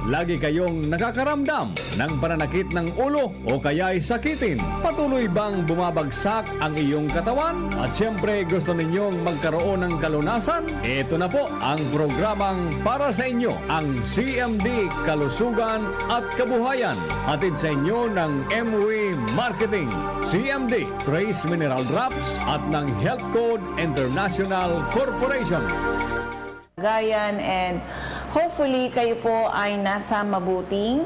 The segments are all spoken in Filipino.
Lagi kayong nakakaramdam ng pananakit ng ulo o kaya'y sakitin? Patuloy bang bumabagsak ang iyong katawan? At siyempre gusto ninyong magkaroon ng kalunasan? Ito na po ang programang para sa inyo, ang CMD Kalusugan at Kabuhayan. Hatid sa inyo ng MW Marketing, CMD Trace Mineral Drops at ng Health Code International Corporation. Gayan, and hopefully kayo po ay nasa mabuting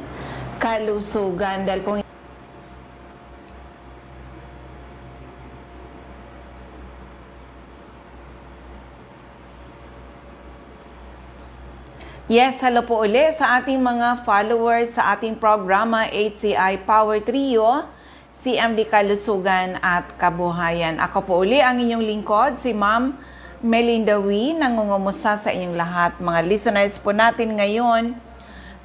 kalusugan dahil kung yes, hello po uli sa ating mga followers sa ating programa HCI Power Trio, CMD Kalusugan at Kabuhayan. Ako po uli ang inyong lingkod, si Ma'am Melinda Wee, nangungumusta sa inyong lahat. Mga listeners po natin ngayon,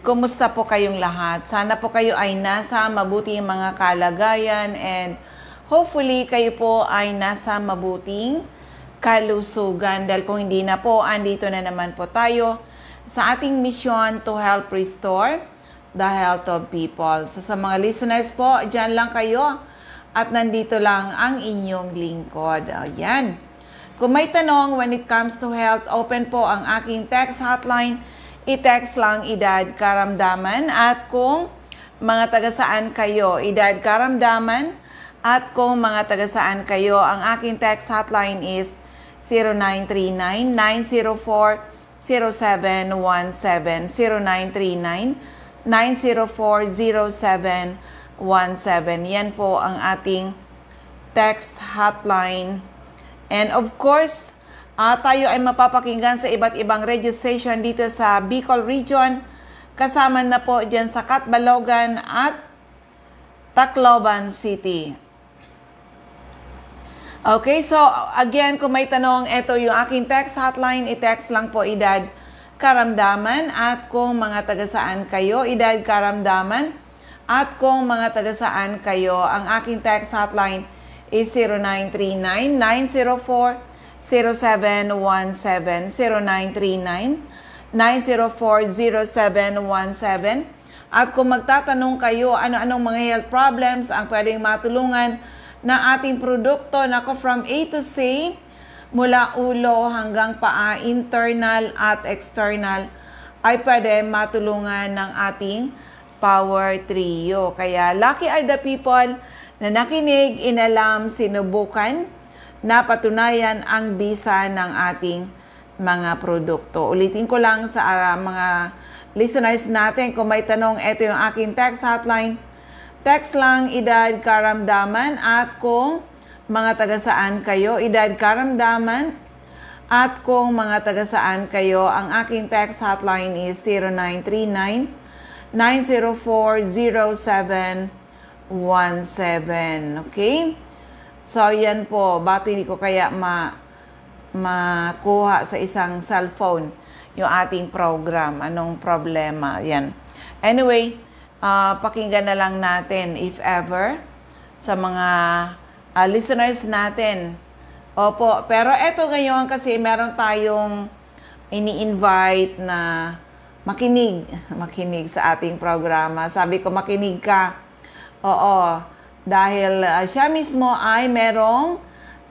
kumusta po kayong lahat? Sana po kayo ay nasa mabuting mga kalagayan and hopefully kayo po ay nasa mabuting kalusugan. Dahil kung hindi na po, andito na naman po tayo sa ating mission to help restore the health of people. So sa mga listeners po, dyan lang kayo at nandito lang ang inyong lingkod. Ayan. Kung may tanong when it comes to health, open po ang aking text hotline. I-text lang edad karamdaman at kung mga taga-saan kayo, edad karamdaman at kung mga taga-saan kayo, ang aking text hotline is 0939-904-0717, 0939-904-0717. Yan po ang ating text hotline. And of course, tayo ay mapapakinggan sa iba't ibang radio station dito sa Bicol Region. Kasama na po dyan sa Catbalogan at Tacloban City. Okay, so again, kung may tanong, ito yung aking text hotline. I-text lang po edad karamdaman at kung mga taga-saan kayo, edad karamdaman at kung mga taga-saan kayo, ang aking text hotline is 0939-904-0717, 0939-904-0717. At kung magtatanong kayo, ano-anong mga health problems ang pwedeng matulungan ng ating produkto, nako from A to Z, mula ulo hanggang paa, internal at external, ay pwede matulungan ng ating Power Trio. Kaya lucky are the people na nakinig, inalam, sinubukan, napatunayan ang bisa ng ating mga produkto. Ulitin ko lang sa mga listeners natin, kung may tanong, ito yung aking text hotline. Text lang edad karamdaman at kung mga taga-saan kayo, edad karamdaman at kung mga taga-saan kayo, ang aking text hotline is 0939-904-0717. Okay? So, yan po. Bakit hindi ko kaya makuha sa isang cellphone yung ating program? Anong problema? Yan. Anyway, pakinggan na lang natin if ever sa mga listeners natin. Opo. Pero eto ngayon kasi meron tayong ini-invite na makinig sa ating programa. Sabi ko, makinig ka. Oo, dahil siya mismo ay merong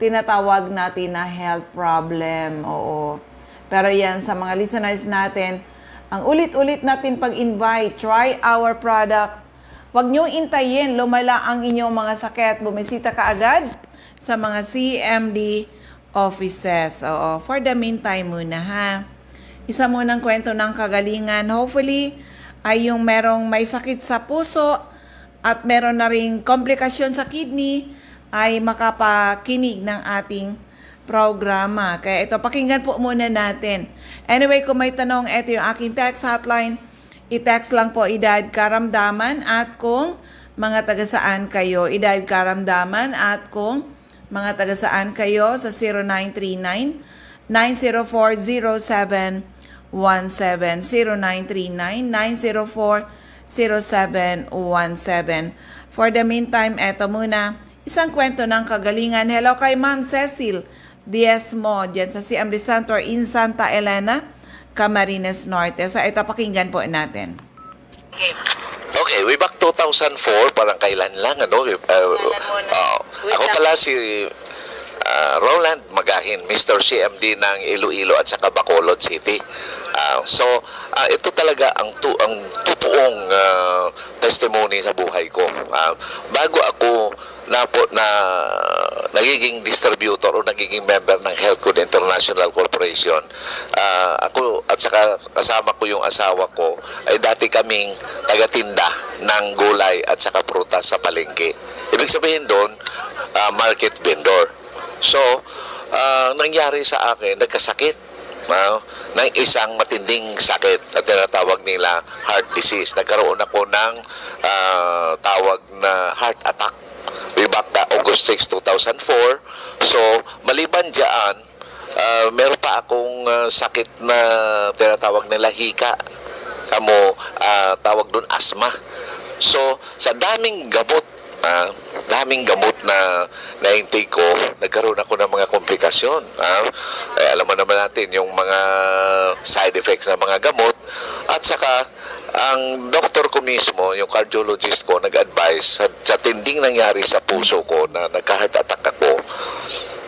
tinatawag natin na health problem. Oo. Pero yan, sa mga listeners natin, ang ulit-ulit natin pag-invite, try our product. Huwag niyong intayin, lumala ang inyong mga sakit. Bumisita ka agad sa mga CMD offices. Oo, for the meantime muna ha. Isa munang kwento ng kagalingan. Hopefully, ay yung merong may sakit sa puso, at meron na ring komplikasyon sa kidney, ay makapakinig ng ating programa. Kaya ito, pakinggan po muna natin. Anyway, kung may tanong, ito yung aking text hotline. I-text lang po edad karamdaman at kung mga taga-saan kayo, edad karamdaman at kung mga taga-saan kayo sa 0939-904-0717, 0939-904-0717. For the meantime, eto muna, isang kwento ng kagalingan. Hello kay Ma'am Cecil Diezmo, dyan sa CMD Center in Santa Elena, Camarines Norte. So ito, pakinggan po natin. Game. Okay, way back 2004, parang kailan lang, ano? Ako pala si Roland Magahin, Mr. CMD ng Iloilo at saka Bacolod City. Ito talaga ang totoong testimony sa buhay ko. Bago ako nagiging distributor o nagiging member ng Health Code International Corporation, ako at saka kasama ko yung asawa ko ay dati kaming tagatinda ng gulay at saka prutas sa palengke. Ibig sabihin doon, market vendor. So, nangyari sa akin, nagkasakit ng isang matinding sakit na tinatawag nila heart disease. Nagkaroon ako ng tawag na heart attack way back na August 6, 2004. So, maliban dyan, meron pa akong sakit na tinatawag nila hika. Tawag doon asthma. So, sa daming gamot na na-intake ko, nagkaroon ako ng mga komplikasyon. Alam mo naman natin yung mga side effects ng mga gamot. At saka, ang doktor ko mismo, yung cardiologist ko, nag-advise sa tinding nangyari sa puso ko na nagka-heart attack ako,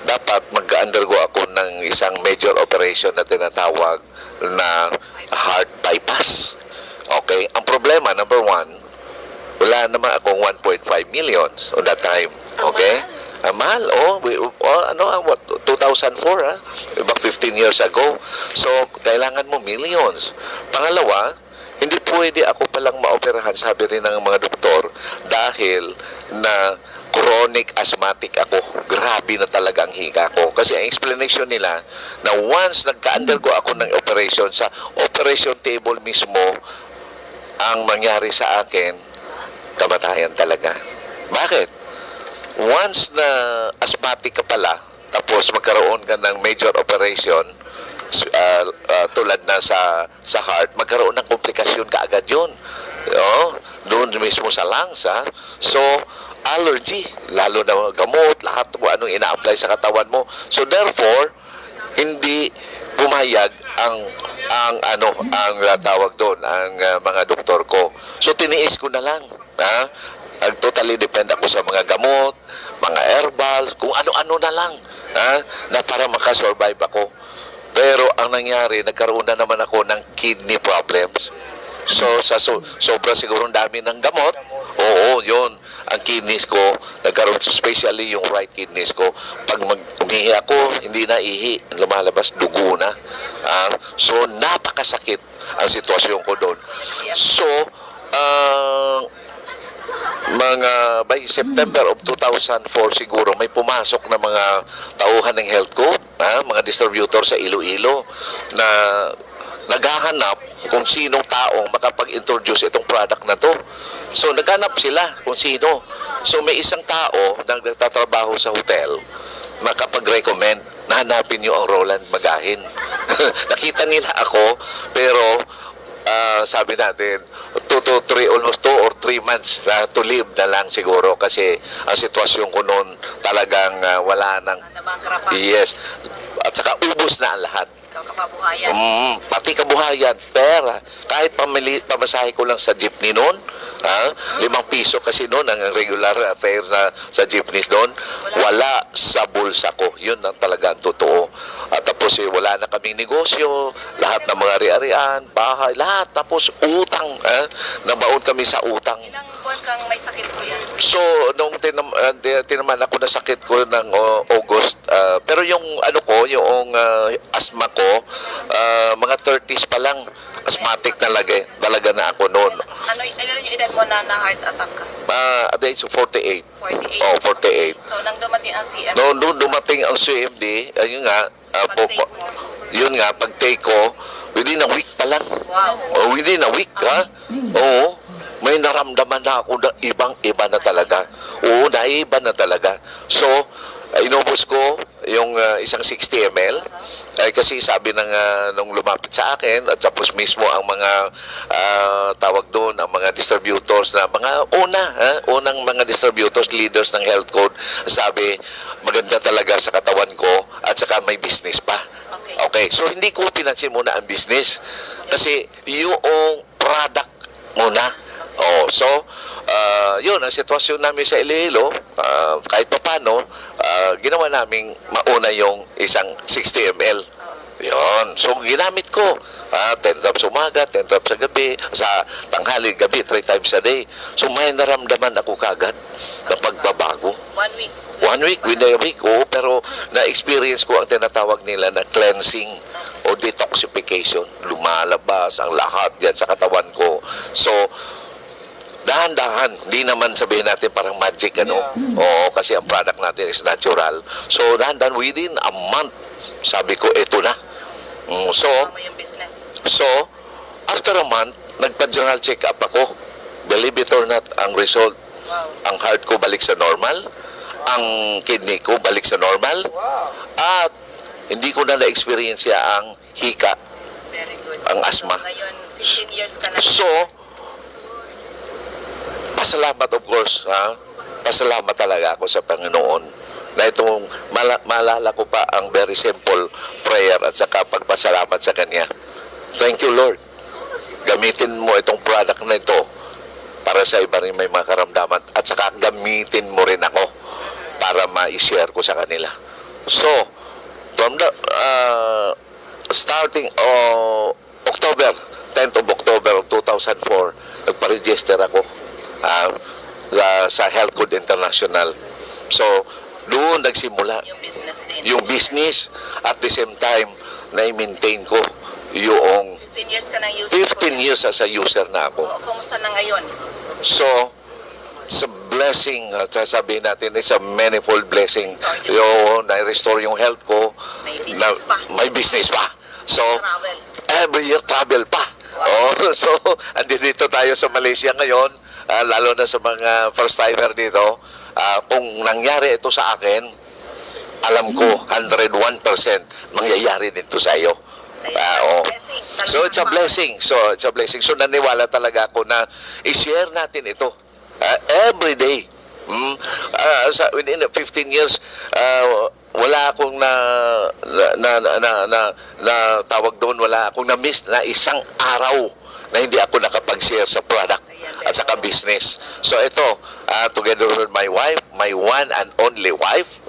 dapat mag-undergo ako ng isang major operation na tinatawag na heart bypass. Okay? Ang problema, number one, wala naman akong 1.5 million on that time. Okay? Mahal. 2004, about 15 years ago. So, kailangan mo millions. Pangalawa, hindi pwede ako palang maoperahan, sabi rin ng mga doktor, dahil na chronic asthmatic ako. Grabe na talaga ang hika ko. Kasi ang explanation nila, na once nagka-undergo ako ng operation, sa operation table mismo, ang mangyari sa akin, kamatayan talaga. Bakit? Once na asthmatic ka pala, tapos magkaroon ka ng major operation, tulad na sa heart, magkaroon ng komplikasyon kaagad yun. Doon mismo sa lungs. So, allergy, lalo na gamot, lahat kung anong ina-apply sa katawan mo. So, therefore, hindi pumayag ang tawag doon, ang mga doktor ko. So, tiniis ko na lang. Totally depend ako sa mga gamot, mga herbals, kung ano-ano na lang na para makasurvive ako. Pero ang nangyari, nagkaroon na naman ako ng kidney problems. So, sobra siguro dami ng gamot, yun, ang kidneys ko, nagkaroon, especially yung right kidneys ko, pag umihi ako, hindi na ihi, lumalabas, dugo na. So, napakasakit ang sitwasyon ko doon. So, by September of 2004 siguro may pumasok na mga tauhan ng health code, mga distributor sa Iloilo na naghahanap kung sinong taong makapag-introduce itong product na to. So naghanap sila kung sino. So may isang tao na nagtatrabaho sa hotel makapag-recommend na hanapin nyo ang Roland Magahin. Nakita nila ako, pero sabi natin, almost 2 or 3 months to live na lang siguro kasi ang sitwasyon ko noon talagang wala nang, yes, at saka ubos na ang lahat. Kabuhayan. Pati kabuhayan, pera. Kahit pamasahe ko lang sa jeepney noon, 5 piso kasi noon ang regular fare na sa jeepneys doon, wala sa bulsa ko. Yun ang talaga ang totoo. At tapos wala na kaming negosyo, lahat ng mga ari-arian, bahay, lahat. Tapos utang, nabaon kami sa utang. Ilang buwan kang may sakit po yan? So, nung tinaman ako na sakit ko ng August, pero yung yung asthma ko, mga 30s pa lang, asthmatic talaga na ako noon. Ano yung edad mo na heart attack ka? At the age of 48. 48? 48. So, nang dumating ang CMD? Noon dumating ang CMD, ayun nga, yun nga, pag-take ko, within a week pa lang. Wow. Within a week, Oo. May naramdaman na ako na ibang-iba na talaga. Naiba na talaga. So, inubos ko yung isang 60 ml. Kasi sabi nung lumapit sa akin, at tapos mismo ang mga tawag doon, ang mga distributors na unang mga distributors, leaders ng health code, sabi, maganda talaga sa katawan ko at saka may business pa. Okay, so hindi ko pinansin muna ang business kasi yung product muna na. Oh, so, yun, ang sitwasyon namin sa Iloilo, kahit pa paano, ginawa naming mauna yung isang 60 ml. Yun. So, ginamit ko. 10 drops umaga, 10 drops sa gabi, sa tanghali, gabi, 3 times a day. So, may naramdaman ako kagad na pagbabago. 1 week. 1 week, within a week, oo, pero na-experience ko ang tinatawag nila na cleansing o detoxification. Lumalabas ang lahat yan sa katawan ko. So, dahan-dahan, hindi naman sabihin natin parang magic, ano? Oo, kasi ang product natin is natural. So, dahan-dahan, within a month, sabi ko, eto na. So, Tama yung business. So, after a month, nagpa-general check-up ako. Believe it or not, ang result, ang heart ko balik sa normal, ang kidney ko balik sa normal, at hindi ko na na-experience ang hika, Very good. ang asma. So, ngayon, 15 years ka na. So, pasalamat of course, pasalamat talaga ako sa Panginoon na itong maalala ko pa ang very simple prayer at saka pagpasalamat sa Kanya. Thank you, Lord. Gamitin mo itong product na ito para sa iba rin may mga karamdaman at saka gamitin mo rin ako para ma-share ko sa kanila. So, from the starting October, 10th of October of 2004, nagpa-register ako sa Health Code International. So, doon nagsimula Yung business din. yung business at the same time na-maintain ko yung 15 years ka na user. 15 years as a user na ako. Oo, kumusta na ngayon? So, it's a blessing, sasabihin natin, it's a manifold blessing. Yung na-restore yung health ko. May business pa. May business pa. So, Travel. every year travel pa. Oh, so, andito tayo sa Malaysia ngayon, lalo na sa mga first timer dito. Kung nangyari ito sa akin, alam ko 101% mangyayari din ito sa iyo. Oh. So it's a blessing. So it's a blessing. So naniwala talaga ako na i-share natin ito every day. Within 15 years, wala akong na tawag doon, wala akong na-miss na isang araw na hindi ako nakapag-share sa product at saka business. So ito, together with my wife, my one and only wife,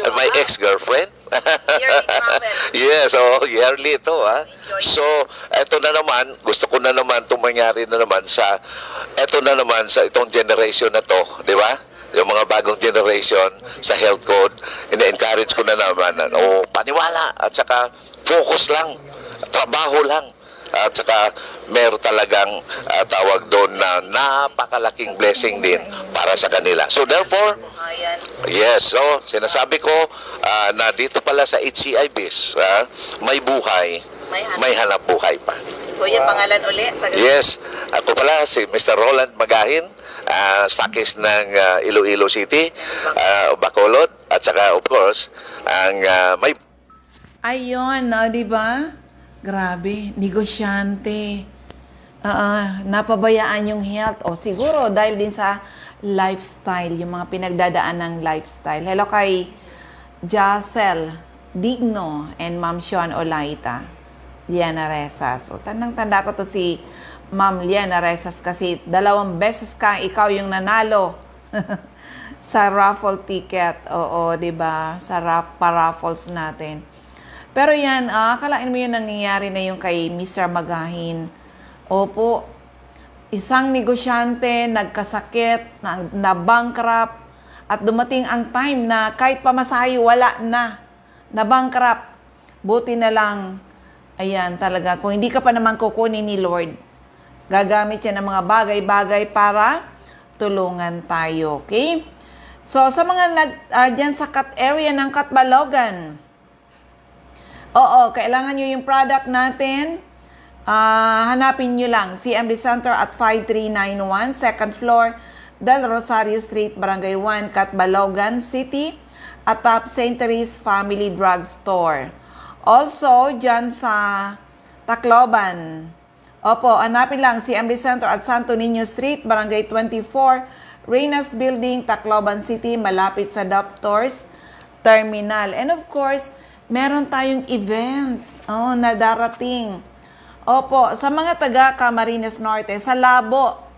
and my ex-girlfriend. Yearly travel. Yes, yearly ito. So, ito na naman, gusto ko na naman itong mangyari na naman sa itong generation na to, di ba? Yung mga bagong generation sa health code, ina-encourage ko na naman, paniwala, at saka focus lang, trabaho lang. At saka meron talagang tawag doon na napakalaking blessing din para sa kanila. So therefore, Ayan. yes, so sinasabi ko na dito pala sa HCI Biz, may buhay, may hanap buhay pa. Kuya, pangalan ulit. Yes, ako pala si Mr. Roland Magahin, stockist ng Iloilo City, Bacolod, at saka of course, ang may... Ayun, no, di ba? Grabe, negosyante. Napabayaan yung health. O siguro dahil din sa lifestyle, yung mga pinagdadaan ng lifestyle. Hello kay Jacel Digno and Ma'am Sean Olaita. Liana Resas. O, tandang-tanda ko to si Ma'am Liana Resas kasi 2 beses ka ikaw yung nanalo sa raffle ticket. Oo, di ba? Sa pa-raffles natin. Pero yan, akalain mo yun nangyayari na yung kay Mr. Magahin. Opo, isang negosyante, nagkasakit, na-bankrupt, at dumating ang time na kahit pamasahe, wala na. Na-bankrupt. Buti na lang, ayan talaga, kung hindi ka pa naman kukunin ni Lord, gagamit siya ng mga bagay-bagay para tulungan tayo. Okay? So, sa mga dyan sa cut area ng Catbalogan, oo, kailangan nyo yung product natin. Hanapin nyo lang. CMD Center at 5391, second floor, Del Rosario Street, Barangay 1, Catbalogan City, at top St. Therese Family Drug Store. Also, dyan sa Tacloban. Opo, hanapin lang CMD Center at Santo Niño Street, Barangay 24, Reynas Building, Tacloban City, malapit sa Doctors Terminal. And of course, meron tayong events na darating. Opo, sa mga taga Camarines Norte, sa Labo,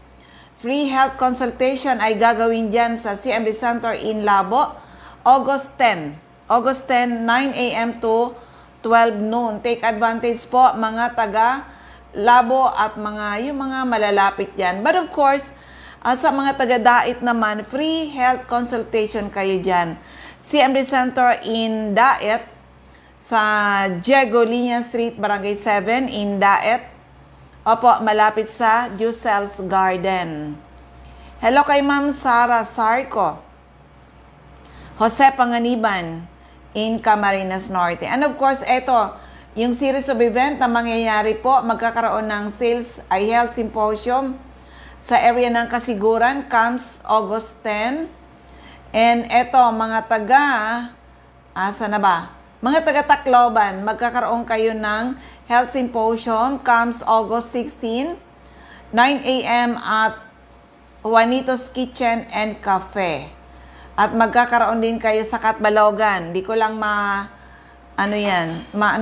free health consultation ay gagawin dyan sa CMB Center in Labo, August 10. August 10, 9 a.m. to 12 noon. Take advantage po mga taga Labo at yung mga malalapit dyan. But of course, sa mga taga-Dait naman, free health consultation kayo dyan. CMB Center in Dait, sa Diego Liña Street, Barangay 7 in Dait. Opo, malapit sa Jusel's Garden. Hello kay Ma'am Sara Sarco. Jose Panganiban in Camarines Norte. And of course, ito, yung series of event na mangyayari po, magkakaroon ng sales ay health symposium sa area ng Kasiguran, comes August 10. And ito, mga taga, asa na ba? Mga taga Tacloban, magkakaroon kayo ng health symposium, comes August 16, 9 a.m. at Juanito's Kitchen and Cafe. At magkakaroon din kayo sa Catbalogan. Di ko lang maano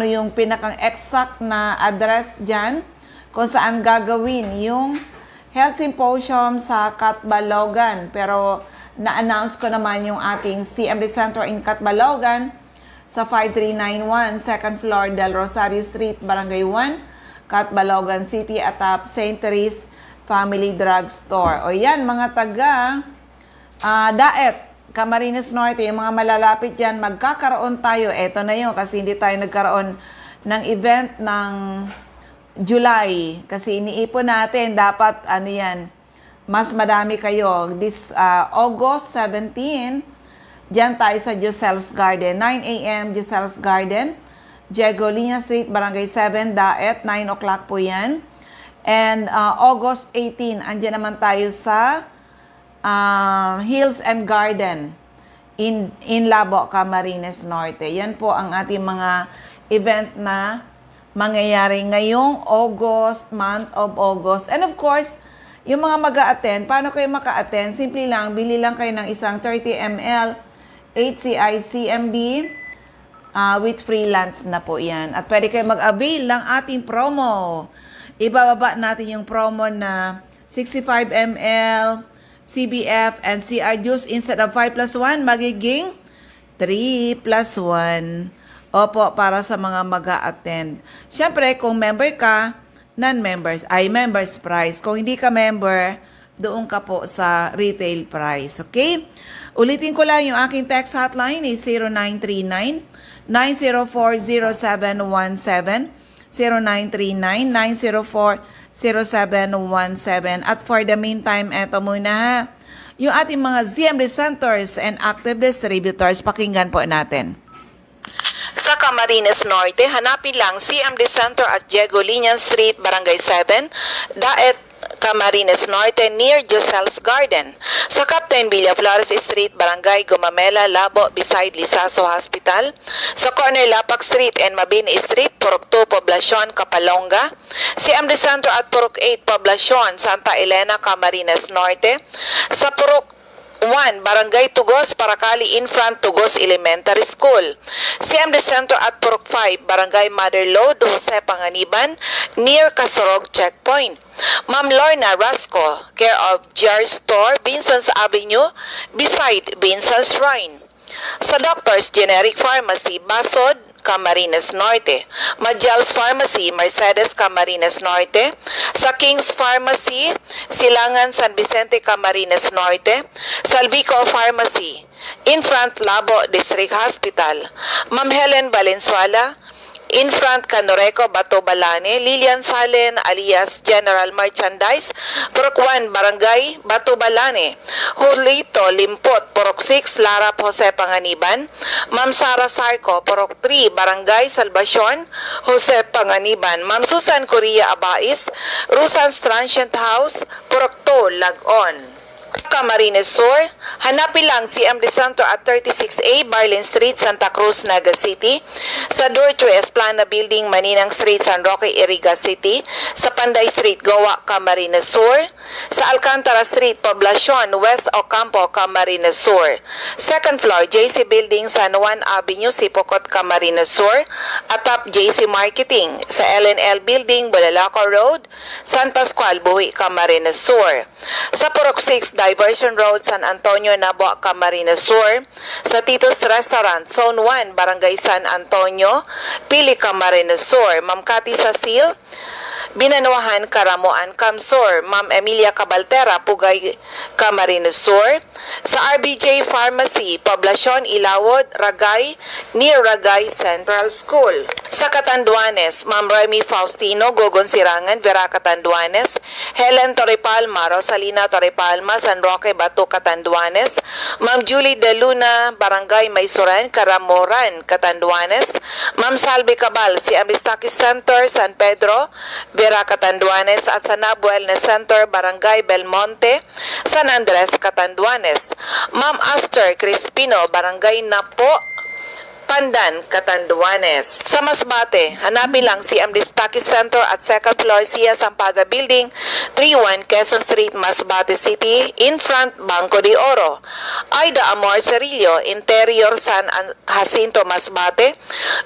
yung pinakang exact na address dyan kung saan gagawin yung health symposium sa Catbalogan. Pero na-announce ko naman yung ating CMB Center in Catbalogan sa 5391 2nd floor Del Rosario Street, Barangay 1, Catbalogan City, atap St. Therese Family Drug Store. O yan, mga taga Daet, Camarines Norte, yung mga malalapit dyan, magkakaroon tayo. Eto na yun, kasi hindi tayo nagkaroon ng event ng July. Kasi iniipon natin, dapat mas madami kayo. This August 17, diyan tayo sa Jusel's Garden. 9 a.m. Jusel's Garden. Diego Liña Street, Barangay 7, Daet. 9 o'clock po yan. And August 18, andyan naman tayo sa Hills and Garden in Labo, Camarines Norte. Yan po ang ating mga event na mangyayari ngayong August, month of August. And of course, yung mga mag-a-attend, paano kayo maka-attend? Simple lang, bili lang kayo ng isang 30 ml HCI CMB with freelance na po yan. At pwede kayo mag-avail ng ating promo. Ibababa natin yung promo na 65 ml CBF and CR juice instead of 5 plus 1, magiging 3 plus 1. Opo, para sa mga mag-a-attend. Siyempre, kung member ka, non-members, ay members price. Kung hindi ka member, doon ka po sa retail price. Okay? Ulitin ko lang, yung aking text hotline is 0939-904-0717, 0939-904-0717. At for the meantime, eto muna ha, yung ating mga ZMD centers and active distributors, pakinggan po natin. Sa Camarines Norte, hanapin lang CMD Center at Diego Liña Street, Barangay 7, Daet, Camarines Norte near Jusel's Garden. Sa Captain Villa Flores Street, Barangay Gumamela, Labo, beside Lisaso Hospital. Sa corner Lapak Street and Mabini Street, Purok 2, Poblacion, Kapalonga. CMD Center at Purok 8, Poblacion, Santa Elena, Camarines Norte. Sa Purok 1, Barangay Tugos, Paracali in front Tugos Elementary School. CMD Center at Purok 5, Barangay Mother Lode, Jose Panganiban, near Kasorog Checkpoint. Ma'am Lorna Rasco, care of GR Store, Binson's Avenue, beside Binson's Shrine. Sa Doctor's Generic Pharmacy, Basod, Camarines Norte. Majals Pharmacy, Mercedes, Camarines Norte. Sa King's Pharmacy, Silangan, San Vicente, Camarines Norte. Salvico Pharmacy, in front Labo District Hospital. Ma'am Helen Valenzuela, in front Canoreco, Bato Balane. Lilian Salen alias General Merchandise, Purok 1, Barangay Bato Balane. Julito Limpot, Purok 6, Lara Jose Panganiban. Ma'am Sara Sarco, Purok 3, Barangay Salvacion, Jose Panganiban. Ma'am Susan Correa Abais, Rusan's Transient House, Purok 2, Lagon. Camarines Sur, hanapin lang CM De Santo at 36A Barlin Street, Santa Cruz, Naga City, sa Door 3 Esplana Building, Maninang Street, San Roque, Iriga City, sa Panday Street, Goa, Camarines Sur, sa Alcantara Street, Poblacion, West Ocampo, Camarines Sur, second floor, JC Building, San Juan Avenue, Sipocot, Camarines Sur, atap JC Marketing, sa LNL Building, Balalaco Road, San Pascual, Buhi, Camarines Sur, sa Purok 6 Diversion Road, San Antonio, Nabua, Camarines Sur, sa Tito's Restaurant, Zone 1, Barangay San Antonio, Pili, Camarines Sur, Ma'am Cathy Sasil, Binanuahan, Karamuan, Camsur, Ma'am Emilia Cabaltera, Pugay, Camarines Sur, sa RBJ Pharmacy, Poblacion, Ilawod, Ragay, near Ragay Central School. Sa Catanduanes, Ma'am Remy Faustino, Gogon Sirangan, Vera Catanduanes, Helen Torrepalma, Rosalina Torrepalma, San Roque, Batu, Catanduanes, Ma'am Julie De Luna, Barangay Maysuran, Karamoran, Catanduanes, Ma'am Salve Cabal, si Amistaki Center, San Pedro, Vera Catanduanes, at sa NAB Wellness Center, Barangay Belmonte, San Andres, Catanduanes, Ma'am Aster Crispino, Barangay Napo, Pandan, Catanduanes. Sa Masbate, hanapin lang si Amdistaki Center at second floor Sia Sampaga Building, 31 Quezon Street, Masbate City, in front Banco de Oro. Aida Amor Cerillo, Interior San Jacinto, Masbate.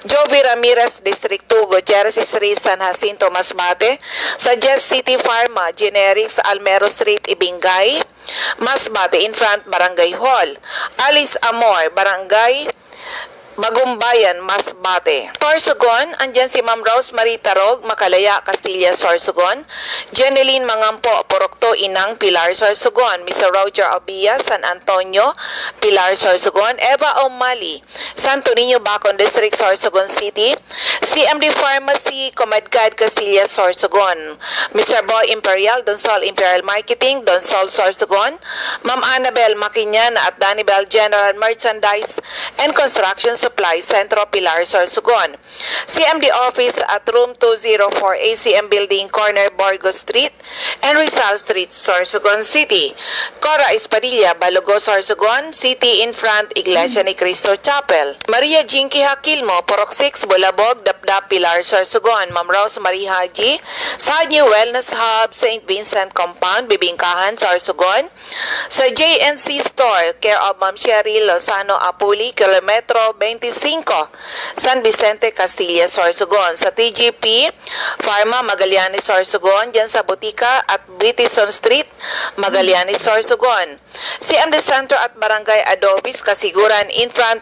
Jovi Ramirez, District 2, Gutierrez Street, San Jacinto, Masbate. Sa Jet City Pharma, Generics, Almero Street, Ibingay, Masbate, in front Barangay Hall. Alice Amor, Barangay Bagumbayan, Masbate. Sorsogon, andyan si Ma'am Rosemary Tarog, Makalaya, Castilla, Sorsogon. Jeneline Mangampo, Porokto, Inang, Pilar, Sorsogon. Mr. Roger Obia, San Antonio, Pilar, Sorsogon. Eva O'Malley, Santo Niño, Bacon District, Sorsogon City. CMD Pharmacy, Comadgad, Castilla, Sorsogon. Mr. Boy Imperial, Donsol Imperial Marketing, Donsol, Sorsogon. Ma'am Annabel Makinyan at Danibel General Merchandise and Construction Supply, Centro Pilar, Sorsogon. CMD Office at Room 204 ACM Building, Corner Borgo Street and Rizal Street, Sorsogon City. Cora Espadilla, Balogo, Sorsogon City, in front Iglesia ni Cristo Chapel. Maria Jinky Hakilmo, Porok 6, Bulabog, Dapdap, Pilar, Sorsogon. Ma'am Rose Marie Haji, sa New Wellness Hub, St. Vincent Compound, Bibingkahan, Sorsogon. Sa JNC Store, care of Ma'am Sherry Lozano Apuli, Kilometro 25, San Vicente, Castilla, Sorsogon. Sa TGP Pharma, Magallanes, Sorsogon, dyan sa Butika at Bitison Street, Magallanes, Sorsogon. CM De Santo at Barangay Adobis, Kasiguran, in front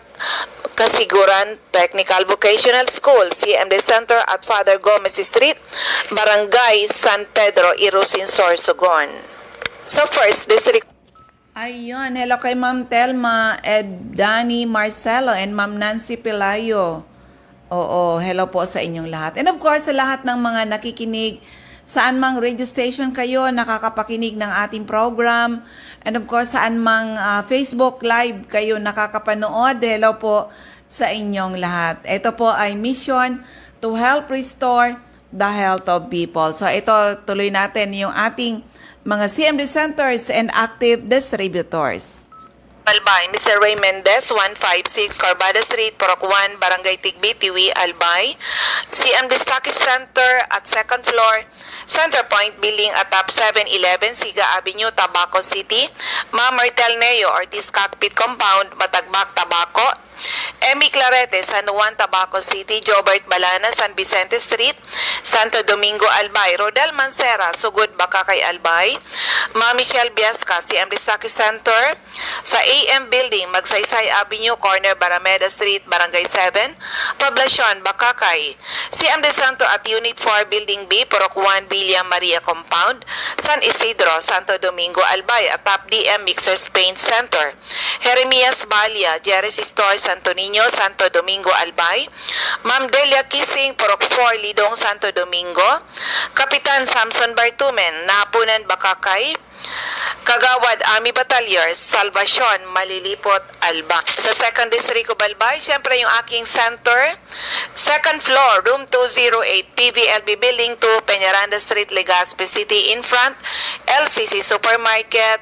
Kasiguran Technical Vocational School. CM De Center at Father Gomez Street, Barangay San Pedro, Irusin, Sorsogon. Sa First District. Ayun, hello kay Ma'am Telma, Ed Danny Marcelo, and Ma'am Nancy Pelayo. Oo, hello po sa inyong lahat. And of course, sa lahat ng mga nakikinig, saan mang radio station kayo nakakapakinig ng ating program. And of course, saan mang Facebook Live kayo nakakapanood, hello po sa inyong lahat. Ito po ay mission to help restore the health of people. So ito, tuloy natin yung ating mga CMD centers and active distributors. Albay, Mr. Ray Mendez, 156 Corbada Street, Porok 1, Barangay Tigbi, Tiwi, Albay. CMD Stockist Center at second floor, Center Point Building at top 711, Siga Avenue, Tabaco City. Ma'am Martel Neo, Ortiz Cockpit Compound, Batagbak, Tabaco. Emmy Clarete, San Juan, Tabaco City. Jobert Balana, San Vicente Street, Santo Domingo, Albay. Rodel Mancera, Sugod, Bakakay, Albay. Ma'am Michelle Biasca, CM Distaki Center, sa AM Building, Magsaysay Avenue, Corner Barameda Street, Barangay 7, Poblacion, Bakakay. CM De Santo at Unit 4 Building B, Porok 1, Villa Maria Compound, San Isidro, Santo Domingo, Albay. At Top DM Mixers Paint Center. Jeremias Balia, Jerry's Store, Santo Niño, Santo Domingo, Albay. Ma'am Delia Kissing, Porok 4, Lidong, Santo Domingo. Kapitan Samson Bartumen, Napunan, Bakakay. Kagawad Army Battalions, Salvacion, Malilipot, Alba. Sa 2nd District of Albay, siyempre yung aking center, second floor, room 208, PVLB Building 2, Peñaranda Street, Legazpi City, in front, LCC Supermarket,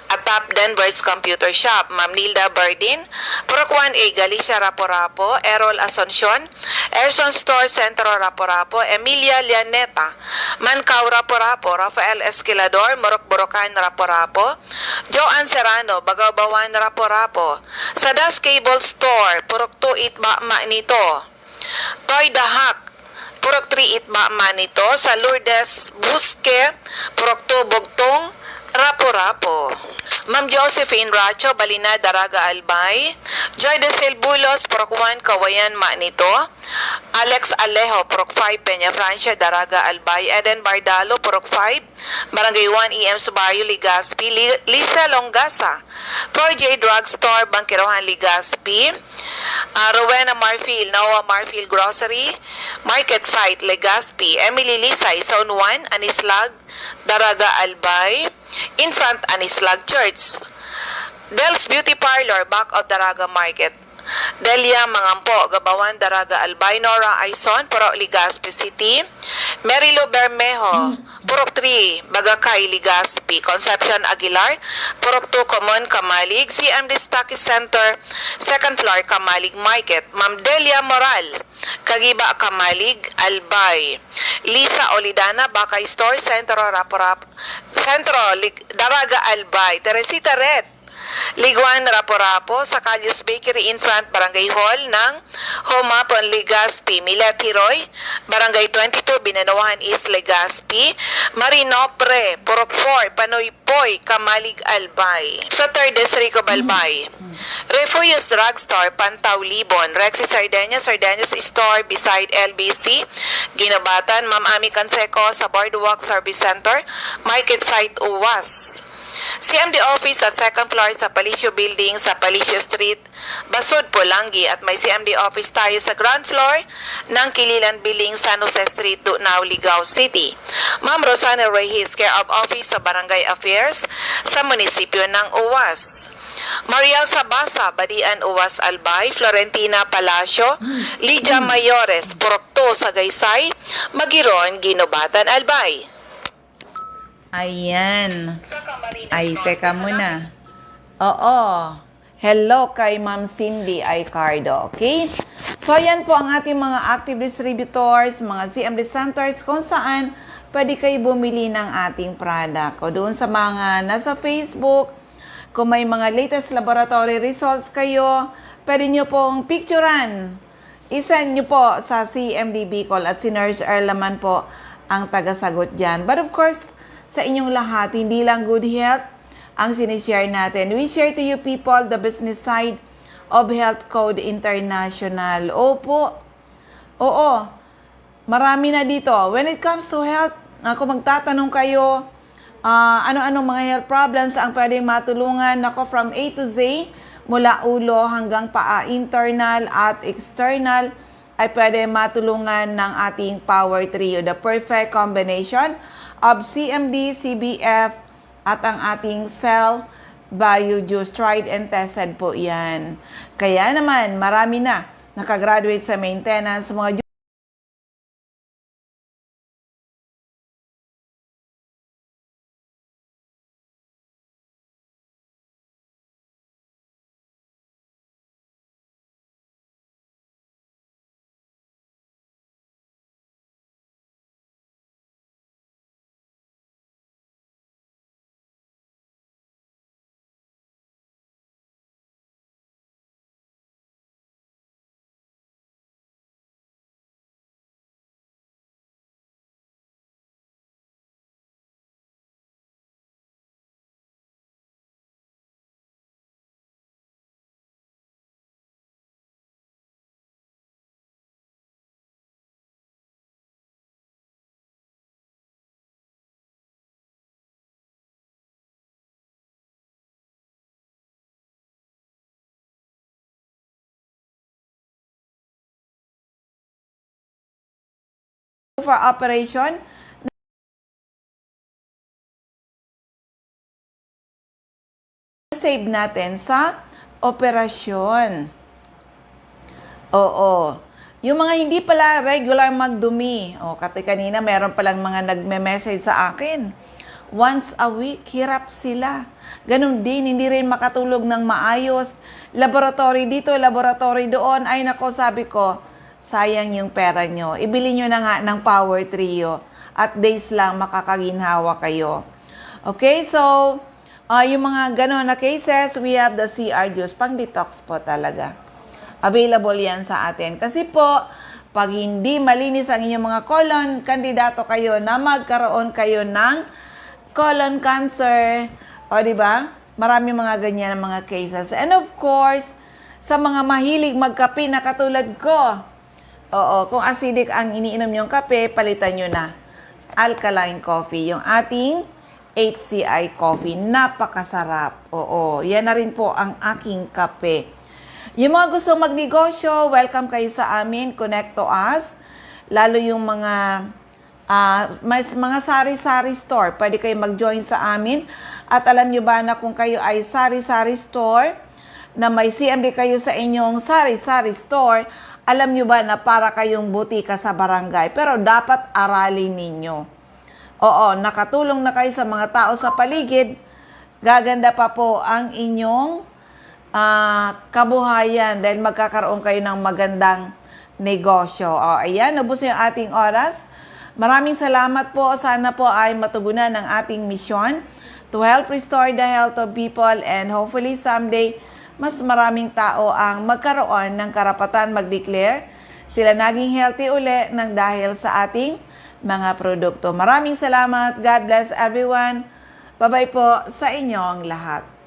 Atap Denver's Computer Shop, Ma'am Nilda Bardin, Purok 1A Galicia Rapo-Rapo, Errol Asuncion, Erson Store Centro Rapo-Rapo, Emilia Lianeta, Mancao Rapo-Rapo, Rafael Esquilador, Morok-Borocan Rapo-Rapo, Joanne Serrano, Bagaw-Bawan Rapo-Rapo, Sadas Cable Store, Purok 2 Itba Manito, Toy Dahak, Purok 3 Itba Manito, sa Lourdes Busque, Purok 2 Bugtong, Rapo-Rapo. Ma'am Josephine Racho, Balina, Daraga, Albay. Joy de Silbulos, Purok 1, Kawayan, Manito. Alex Alejo, Purok 5, Peña Francia, Daraga, Albay. Eden Bardalo, Purok 5, Barangay 1, EM Subayo, Ligaspi. Lisa Longasa, Troy J. Drugstore, Bangkirohan, Ligaspi. Rowena Marfil, Noah Marfil Grocery, Market Site, Legazpi. Emily Lisay, Zone 1, Anislag, Daraga, Albay. In front, Anislag Church. Del's Beauty Parlor, back of Daraga Market. Delia Mangampo, Gabawan, Daraga, Albay. Nora Aison, Purok Legazpi City. Merilo Bermejo, Purok 3, Bagakay, Legazpi. Concepcion Aguilar, Purok 2, Common, Kamalig. CMD Stock Center, 2nd floor, Kamalig Market. Ma'am Delia Moral, Kagiba, Kamalig, Albay. Lisa Olidana, Bakay Store, Centro, Daraga, Albay. Teresita Red, Liguan, Rapo-Rapo, sa Calyos Bakery in front, Barangay Hall ng Homapon, Legazpi. Milet Hiroy, Barangay 22, Binanawahan East, Legazpi. Marinopre, Purok 4, Panoy Poy, Kamalig, Albay. Sa 3rd District of Albay, Refuyos Drugstore, Pantaw, Libon. Rexy Sardeñas, Sardeñas Store beside LBC, Ginabatan. Ma'am Ami Canseco sa Boardwalk Service Center, Market Site, Uwas. CMD Office at 2nd floor sa Palicio Building sa Palicio Street, Basud, Pulangi. At may CMD Office tayo sa ground floor ng Kililan Building, San Jose Street, Dunao, Ligao City. Ma'am Rosana Reyes, Care of Office sa Barangay Affairs sa munisipyo ng Uwas. Mariel Sabasa, Badian, Uwas, Albay. Florentina Palacio, Lydia Mayores, Purok 2, Sagaysay, Magiron, Ginobatan, Albay. Ayan. Ay, teka muna. Oo. Hello kay Ma'am Cindy Aicardo. Okay? So, yan po ang ating mga active distributors, mga CMD centers kung saan pwede kayo bumili ng ating product. O doon sa mga nasa Facebook, kung may mga latest laboratory results kayo, pwede nyo pong picturean. I-send nyo po sa CMD Bicol at si Nurse Erlaman po ang tagasagot dyan. But of course, sa inyong lahat, hindi lang good health ang sinishare natin. We share to you people the business side of Health Code International. Opo. Oo. Marami na dito. When it comes to health, kung magtatanong kayo, ano-anong mga health problems ang pwedeng matulungan, ako from A to Z, mula ulo hanggang paa, internal at external, ay pwede matulungan ng ating Power Trio. The perfect combination of CMD, CBF, at ang ating Cell Biojuice. Tried and tested po yan. Kaya naman, marami na nakagraduate sa maintenance, mga for operation, save natin sa operasyon. Oo. Yung mga hindi pala regular magdumi. O, kasi kanina meron palang mga nagme-message sa akin. once a week, hirap sila. Ganun din, hindi rin makatulog ng maayos. Laboratory dito, laboratory doon. Ay nako, sabi ko, sayang yung pera nyo. Ibili nyo na nga ng Power Trio at days lang makakaginhawa kayo. Okay, so, yung mga ganon na cases, we have the CR juice. Pang-detox po talaga. Available yan sa atin. Kasi po, pag hindi malinis ang inyong mga colon, kandidato kayo na magkaroon kayo ng colon cancer. O, di ba? Marami mga ganyan ang mga cases. And of course, sa mga mahilig magkape na katulad ko, kung acidic ang iniinom yung kape, palitan nyo na alkaline coffee. Yung ating HCI coffee. Napakasarap. Oo, yan na rin po ang aking kape. Yung mga gustong magnegosyo, welcome kayo sa amin. Connect to us. Lalo yung mga mga sari-sari store. Pwede kayo mag-join sa amin. At alam nyo ba na kung kayo ay sari-sari store, na may CMD kayo sa inyong sari-sari store, alam nyo ba na para kayong butika sa barangay. Pero dapat aralin ninyo. Oo, nakatulong na kayo sa mga tao sa paligid, gaganda pa po ang inyong kabuhayan dahil magkakaroon kayo ng magandang negosyo. O, ayan, ubos yung ating oras. Maraming salamat po. Sana po ay matugunan ang ating misyon to help restore the health of people and hopefully someday mas maraming tao ang magkaroon ng karapatan mag-declare sila naging healthy uli ng dahil sa ating mga produkto. Maraming salamat. God bless everyone. Bye-bye po sa inyong lahat.